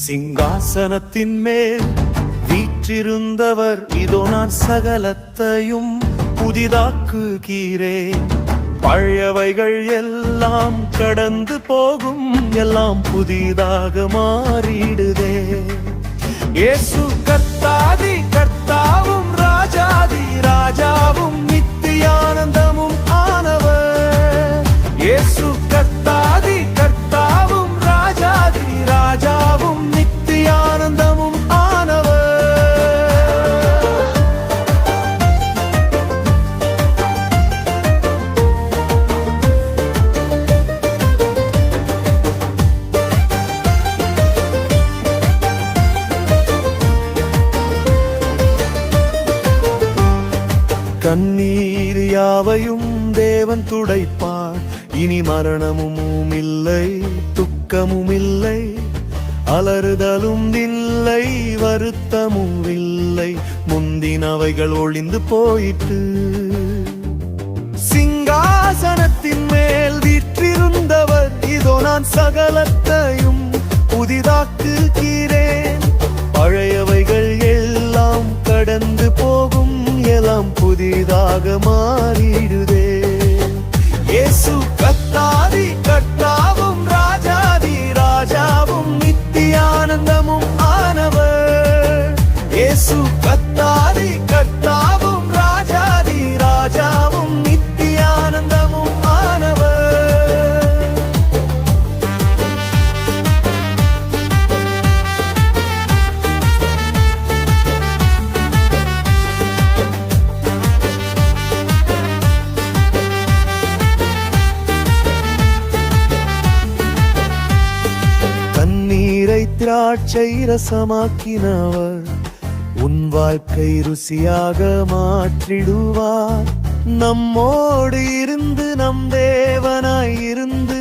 சிங்காசனத்தின் மேல் வீற்றிருந்தவர் இதோ நான் சகலத்தையும் புதிதாக்குகிறேன். பழையவைகள் எல்லாம் கடந்து போகும், எல்லாம் புதிதாக மாறிடுதே. இயேசு கர்த்தாதி கர்த்தாவும் ராஜாதி ராஜாவும் நித்தியானந்தமும் ஆனவர். இயேசு கர்த்தாதி கர்த்தாவும் ராஜாதி ராஜாவும் நித்தியானந்தமும் ஆனவர். கண்ணீர் யாவையும் தேவன் துடைப்பார். இனி மரணமும் இல்லை, துக்கமும் இல்லை, அலறுதலும் இல்லை, வருத்தமும் இல்லை, முந்தினவைகள் ஒளிந்து போயிட்டு. சிங்காசனத்தின் மேல் வீற்றிருந்தவர் இதோ நான் சகலத்தையும் புதிதாக்குகிறேன். பழையவைகள் எல்லாம் கடந்து போகும், எல்லாம் புதிதாக மாறிடுதே. இயேசு கர்த்தாதி கர்த்தாவும் ராஜாதி ராஜாவும் நித்தியானந்தமும் ஆனவர். இயேசு கர்த்தாதி கர்த்தாவும் ராஜாதி ராஜாவும் நித்தியானந்தமும் ஆனவர். திராட்சை ரசமாக்கினவர் உன் வாழ்க்கை ருசியாக மாற்றிடுவார். நம்மோடு இருந்து நம் தேவனாய் இருந்து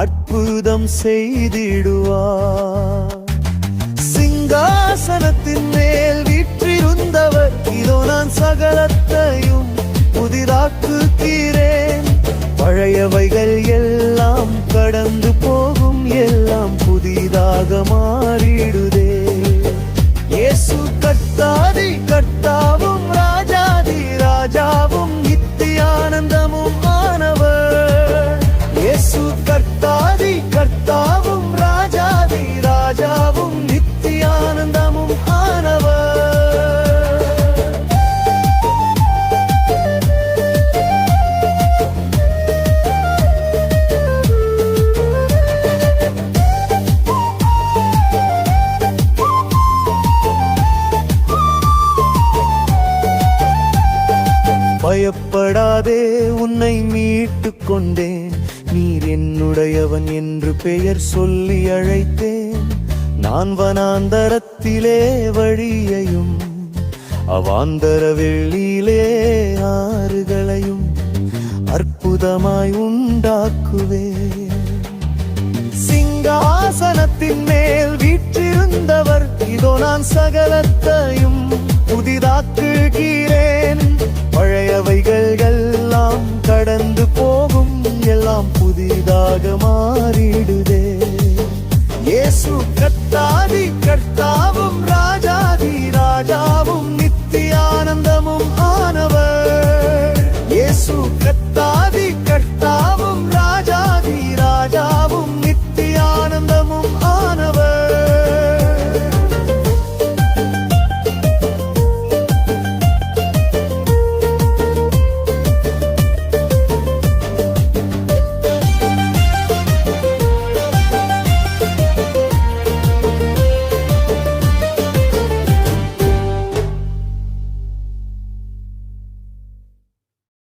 அற்புதம் செய்திடுவார். சிங்காசனத்தின் மேல் வீற்றிருந்தவர் இதோ நான் சகலத்தையும் புதிதாக்குகிறேன். பழையவைகள் எல்லாம் கடந்து போகும், எல்லாம் புதிதாக மாறிடுதே. இயேசு கர்த்தாதி கர்த்தாவும் ராஜாதி ராஜாவும் நித்தியானந்தமும் ஆனவர். இயேசு கர்த்தாதி கர்த்தாவும் ராஜாதி ராஜாவும் நித்தியானந்தமும் ஆனவர். பயப்படாதே, உன்னை மீட்டுக் கொண்டேன். நீர் என்னுடையவன் என்று பெயர் சொல்லி அழைத்தேன். நான் வனாந்தரத்திலே வழியையும் அவாந்தர வெள்ளியிலே ஆறுகளையும் அற்புதமாய் உண்டாக்குவேன். சிங்காசனத்தின் மேல் வீற்றிருந்தவர் இதோ நான் சகலத்தையும் புதிதாக்குகிறேன். பழையவைகள் எல்லாம் கடந்து போகும், எல்லாம் புதிதாக மாறிடுதே. இயேசு கர்த்தாதி கர்த்தா